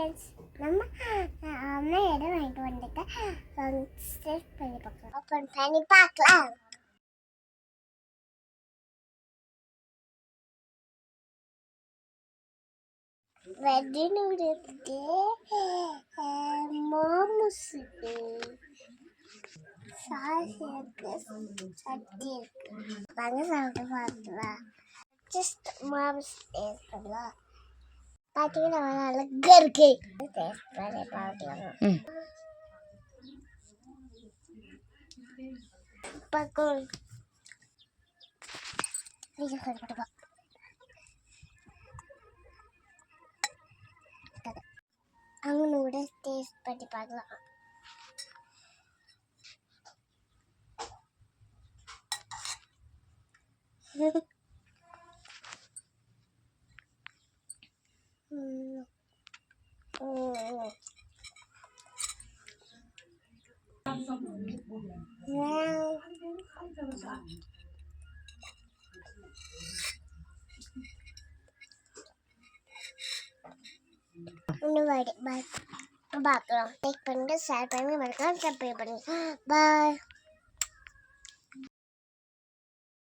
Friends, நம்ம அம்மா இடம் வாங்கிட்டு வந்துருக்கேன். டேஸ்ட் பண்ணி பார்க்கலாம். ஓப்பன் பண்ணி பார்க்கலாம். வெஜ்ஜு நூடுல்ஸ் இருக்கு, மோமோஸ் இருக்கு, சாஸ் இருக்கு, சட்னி இருக்கு. வாங்க சாப்பிட்டு பார்க்கலாம். ஜஸ்ட் மோமோஸ் டேஸ்ட் பண்ணலாம். பார்த்தீங்கன்னா அழகா இருக்கு. டேஸ்ட் பண்ணி பார்க்கலாம். பார்க்கலாம். அவங்களோட டேஸ்ட் பண்ணி பார்க்கலாம். பார்க்கலாம். லைக் பண்ணுங்க, ஷேர் பண்ணுங்க, மறக்காம சப்ஸ்கிரைப் பண்ணுங்க. பாய்.